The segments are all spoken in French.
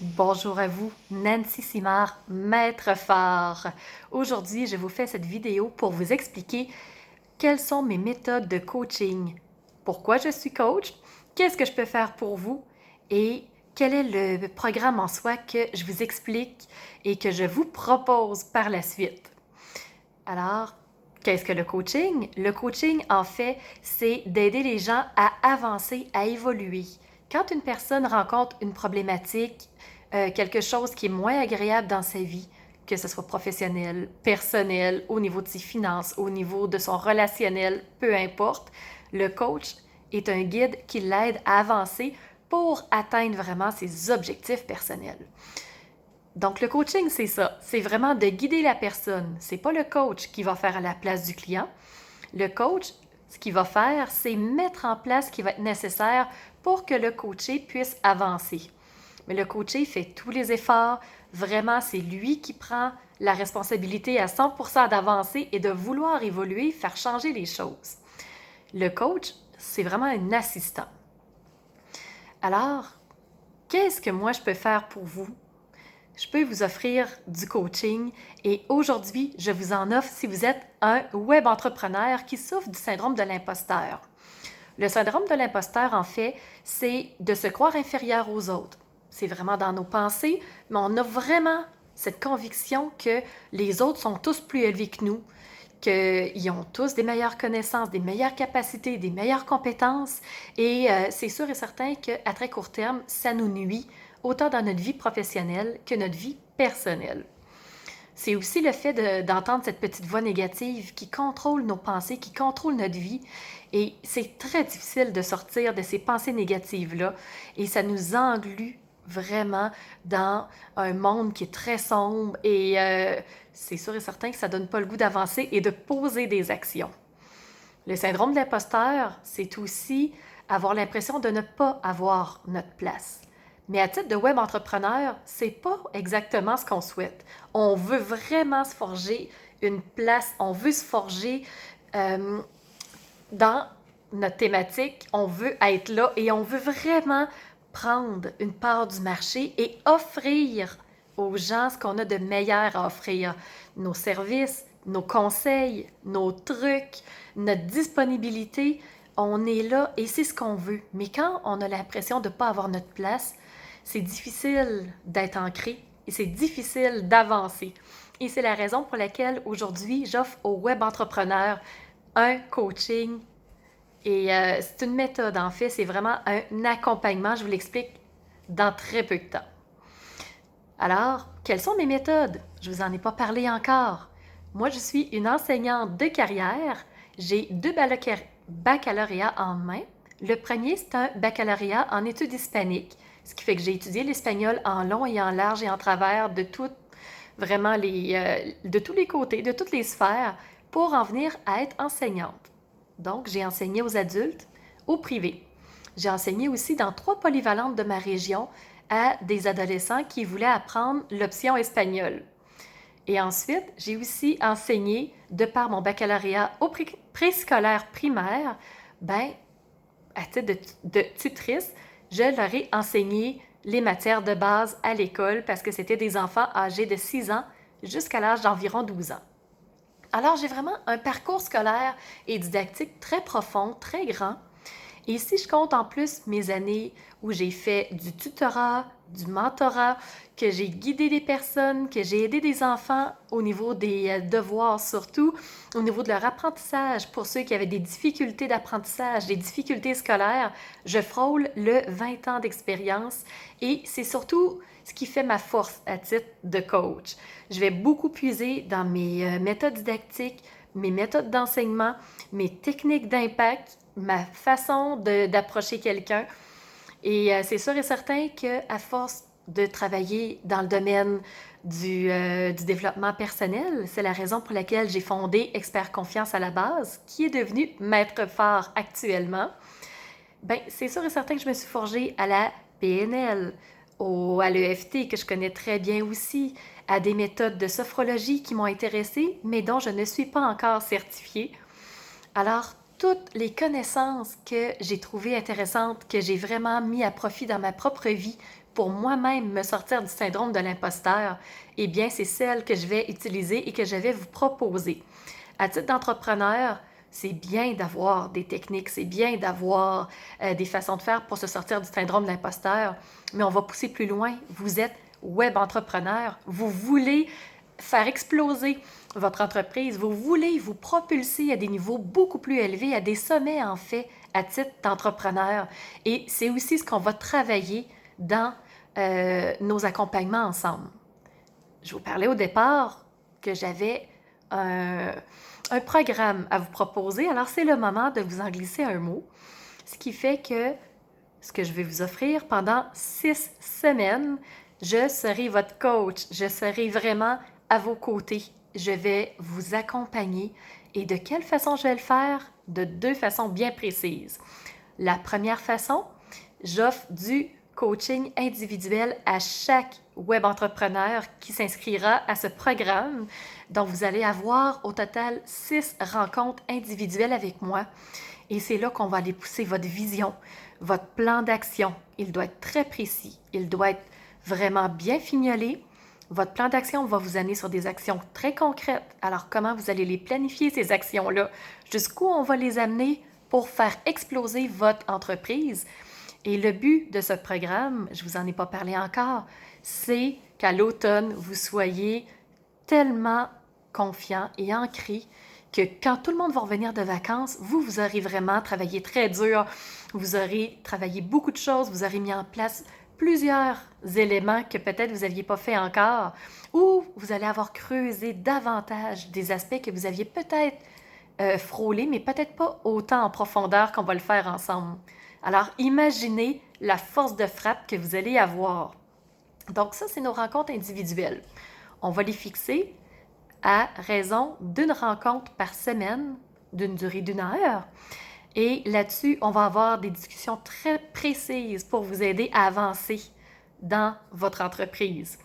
Bonjour à vous, Nancy Simard, maître phare. Aujourd'hui, je vous fais cette vidéo pour vous expliquer quelles sont mes méthodes de coaching, pourquoi je suis coach, qu'est-ce que je peux faire pour vous et quel est le programme en soi que je vous explique et que je vous propose par la suite. Alors, qu'est-ce que le coaching? Le coaching, en fait, c'est d'aider les gens à avancer, à évoluer. Quand une personne rencontre une problématique, quelque chose qui est moins agréable dans sa vie, que ce soit professionnel, personnel, au niveau de ses finances, au niveau de son relationnel, peu importe, le coach est un guide qui l'aide à avancer pour atteindre vraiment ses objectifs personnels. Donc, le coaching, c'est ça. C'est vraiment de guider la personne. C'est pas le coach qui va faire à la place du client. Le coach, ce qu'il va faire, c'est mettre en place ce qui va être nécessaire pour que le coaché puisse avancer. Mais le coaché fait tous les efforts. Vraiment, c'est lui qui prend la responsabilité à 100% d'avancer et de vouloir évoluer, faire changer les choses. Le coach, c'est vraiment un assistant. Alors, qu'est-ce que moi je peux faire pour vous? Je peux vous offrir du coaching et aujourd'hui, je vous en offre si vous êtes un web entrepreneur qui souffre du syndrome de l'imposteur. Le syndrome de l'imposteur, en fait, c'est de se croire inférieur aux autres. C'est vraiment dans nos pensées, mais on a vraiment cette conviction que les autres sont tous plus élevés que nous, qu'ils ont tous des meilleures connaissances, des meilleures capacités, des meilleures compétences. Et c'est sûr et certain qu'à très court terme, ça nous nuit autant dans notre vie professionnelle que notre vie personnelle. C'est aussi le fait d'entendre cette petite voix négative qui contrôle nos pensées, qui contrôle notre vie. Et c'est très difficile de sortir de ces pensées négatives-là. Et ça nous englue vraiment dans un monde qui est très sombre. Et c'est sûr et certain que ça donne pas le goût d'avancer et de poser des actions. Le syndrome de l'imposteur, c'est aussi avoir l'impression de ne pas avoir notre place. Mais à titre de web entrepreneur, c'est pas exactement ce qu'on souhaite. On veut vraiment se forger une place, on veut se forger dans notre thématique, on veut être là et on veut vraiment prendre une part du marché et offrir aux gens ce qu'on a de meilleur à offrir. Nos services, nos conseils, nos trucs, notre disponibilité, on est là et c'est ce qu'on veut. Mais quand on a l'impression de ne pas avoir notre place, c'est difficile d'être ancré et c'est difficile d'avancer. Et c'est la raison pour laquelle aujourd'hui, j'offre aux web entrepreneurs un coaching et c'est une méthode en fait, c'est vraiment un accompagnement, je vous l'explique dans très peu de temps. Alors, quelles sont mes méthodes? Je ne vous en ai pas parlé encore. Moi, je suis une enseignante de carrière. J'ai 2 baccalauréats en main. Le premier, c'est un baccalauréat en études hispaniques, ce qui fait que j'ai étudié l'espagnol en long et en large et en travers de vraiment de tous les côtés, de toutes les sphères, pour en venir à être enseignante. Donc, j'ai enseigné aux adultes, au privé. J'ai enseigné aussi dans 3 polyvalentes de ma région à des adolescents qui voulaient apprendre l'option espagnole. Et ensuite, j'ai aussi enseigné, de par mon baccalauréat au préscolaire primaire, à titre de tutrice, je leur ai enseigné les matières de base à l'école parce que c'était des enfants âgés de 6 ans jusqu'à l'âge d'environ 12 ans. Alors, j'ai vraiment un parcours scolaire et didactique très profond, très grand. Et si je compte en plus mes années où j'ai fait du tutorat, du mentorat, que j'ai guidé des personnes, que j'ai aidé des enfants au niveau des devoirs surtout, au niveau de leur apprentissage, pour ceux qui avaient des difficultés d'apprentissage, des difficultés scolaires, je frôle le 20 ans d'expérience et c'est surtout ce qui fait ma force à titre de coach. Je vais beaucoup puiser dans mes méthodes didactiques, mes méthodes d'enseignement, mes techniques d'impact, ma façon d'approcher quelqu'un. Et c'est sûr et certain qu'à force de travailler dans le domaine du développement personnel, c'est la raison pour laquelle j'ai fondé Expert Confiance à la base, qui est devenu Maître Phare actuellement. C'est sûr et certain que je me suis forgée à la PNL, à l'EFT que je connais très bien aussi, à des méthodes de sophrologie qui m'ont intéressée, mais dont je ne suis pas encore certifiée. Alors, toutes les connaissances que j'ai trouvées intéressantes, que j'ai vraiment mis à profit dans ma propre vie pour moi-même me sortir du syndrome de l'imposteur, eh bien, c'est celle que je vais utiliser et que je vais vous proposer. À titre d'entrepreneur, c'est bien d'avoir des techniques, c'est bien d'avoir des façons de faire pour se sortir du syndrome de l'imposteur, mais on va pousser plus loin. Vous êtes web entrepreneur, vous voulez faire exploser votre entreprise, vous voulez vous propulser à des niveaux beaucoup plus élevés, à des sommets en fait, à titre d'entrepreneur. Et c'est aussi ce qu'on va travailler dans nos accompagnements ensemble. Je vous parlais au départ que j'avais un programme à vous proposer. Alors, c'est le moment de vous en glisser un mot, ce qui fait que ce que je vais vous offrir pendant 6 semaines, je serai votre coach, je serai vraiment à vos côtés. Je vais vous accompagner. Et de quelle façon je vais le faire? De 2 façons bien précises. La première façon, j'offre du coaching individuel à chaque web entrepreneur qui s'inscrira à ce programme. Donc, vous allez avoir au total 6 rencontres individuelles avec moi. Et c'est là qu'on va aller pousser votre vision, votre plan d'action. Il doit être très précis. Il doit être vraiment bien fignolé. Votre plan d'action va vous amener sur des actions très concrètes. Alors, comment vous allez les planifier, ces actions-là? Jusqu'où on va les amener pour faire exploser votre entreprise? Et le but de ce programme, je ne vous en ai pas parlé encore, c'est qu'à l'automne, vous soyez tellement confiant et ancré que quand tout le monde va revenir de vacances, vous aurez vraiment travaillé très dur, vous aurez travaillé beaucoup de choses, vous aurez mis en place plusieurs éléments que peut-être vous n'aviez pas fait encore, ou vous allez avoir creusé davantage des aspects que vous aviez peut-être frôlés, mais peut-être pas autant en profondeur qu'on va le faire ensemble. Alors, imaginez la force de frappe que vous allez avoir. Donc ça, c'est nos rencontres individuelles. On va les fixer à raison d'une rencontre par semaine, d'une durée d'1 heure. Et là-dessus, on va avoir des discussions très précises pour vous aider à avancer dans votre entreprise.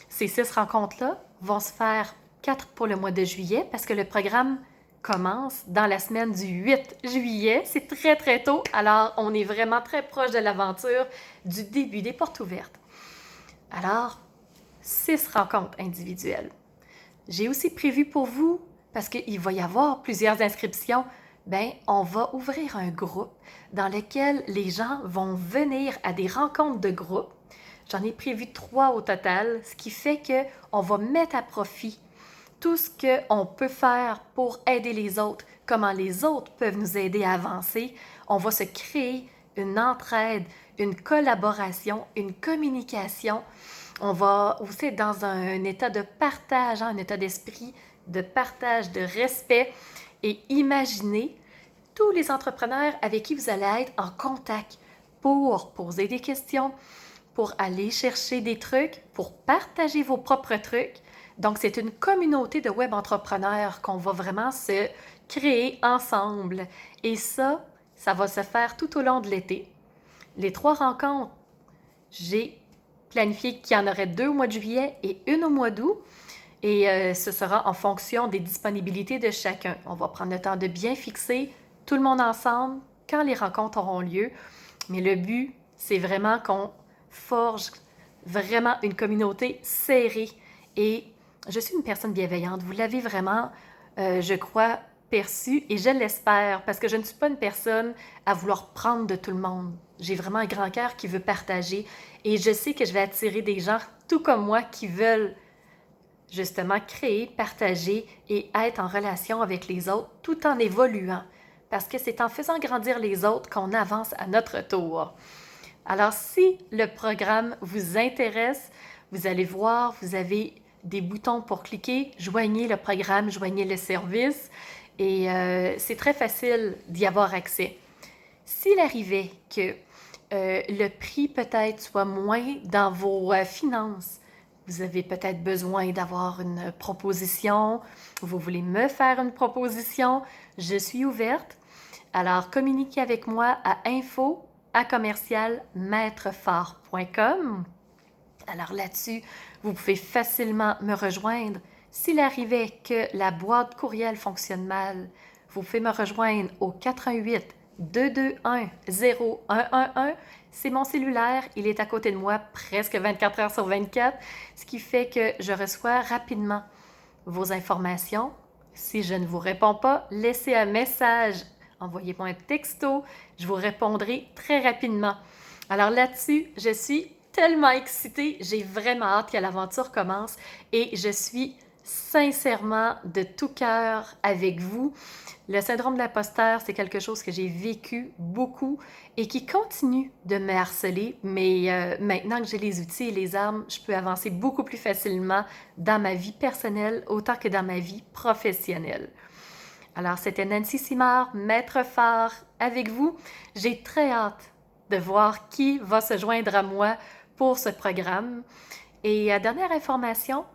Ces 6 rencontres-là vont se faire 4 pour le mois de juillet parce que le programme commence dans la semaine du 8 juillet. C'est très, très tôt. Alors, on est vraiment très proche de l'aventure, du début des portes ouvertes. Alors, 6 rencontres individuelles. J'ai aussi prévu pour vous, parce qu'il va y avoir plusieurs inscriptions, on va ouvrir un groupe dans lequel les gens vont venir à des rencontres de groupe. J'en ai prévu 3 au total, ce qui fait qu'on va mettre à profit tout ce qu'on peut faire pour aider les autres, comment les autres peuvent nous aider à avancer. On va se créer une entraide, une collaboration, une communication. On va aussi être dans un état de partage, un état d'esprit de partage, de respect. Et imaginez tous les entrepreneurs avec qui vous allez être en contact pour poser des questions, pour aller chercher des trucs, pour partager vos propres trucs. Donc, c'est une communauté de web entrepreneurs qu'on va vraiment se créer ensemble. Et ça va se faire tout au long de l'été. Les 3 rencontres, j'ai planifié qu'il y en aurait 2 au mois de juillet et 1 au mois d'août. Et ce sera en fonction des disponibilités de chacun. On va prendre le temps de bien fixer tout le monde ensemble quand les rencontres auront lieu. Mais le but, c'est vraiment qu'on forge vraiment une communauté serrée. Et je suis une personne bienveillante. Vous l'avez vraiment, je crois, perçu et je l'espère parce que je ne suis pas une personne à vouloir prendre de tout le monde. J'ai vraiment un grand cœur qui veut partager et je sais que je vais attirer des gens tout comme moi qui veulent justement créer, partager et être en relation avec les autres tout en évoluant. Parce que c'est en faisant grandir les autres qu'on avance à notre tour. Alors, si le programme vous intéresse, vous allez voir, vous avez des boutons pour cliquer, joignez le programme, joignez le service et c'est très facile d'y avoir accès. S'il arrivait que le prix peut-être soit moins dans vos finances, vous avez peut-être besoin d'avoir une proposition, vous voulez me faire une proposition, je suis ouverte. Alors, communiquez avec moi à info@commercialmaitrefort.com. Alors là-dessus, vous pouvez facilement me rejoindre. S'il arrivait que la boîte courriel fonctionne mal, vous pouvez me rejoindre au 88 221-0111. C'est mon cellulaire, il est à côté de moi presque 24 heures sur 24, ce qui fait que je reçois rapidement vos informations. Si je ne vous réponds pas, laissez un message, envoyez-moi un texto, je vous répondrai très rapidement. Alors là-dessus, je suis tellement excitée, j'ai vraiment hâte que l'aventure commence et je suis sincèrement de tout cœur avec vous. Le syndrome de l'imposteur, c'est quelque chose que j'ai vécu beaucoup et qui continue de me harceler, mais maintenant que j'ai les outils et les armes, je peux avancer beaucoup plus facilement dans ma vie personnelle autant que dans ma vie professionnelle. Alors, c'était Nancy Simard, maître phare, avec vous. J'ai très hâte de voir qui va se joindre à moi pour ce programme. Et dernière information,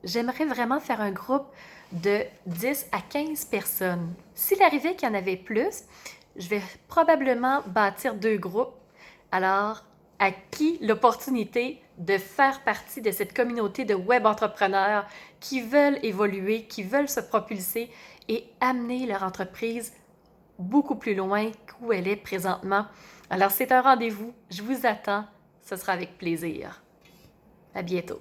j'aimerais vraiment faire un groupe de 10 à 15 personnes. S'il arrivait qu'il y en avait plus, je vais probablement bâtir 2 groupes. Alors, à qui l'opportunité de faire partie de cette communauté de web entrepreneurs qui veulent évoluer, qui veulent se propulser et amener leur entreprise beaucoup plus loin qu'où elle est présentement. Alors, c'est un rendez-vous. Je vous attends. Ce sera avec plaisir. À bientôt.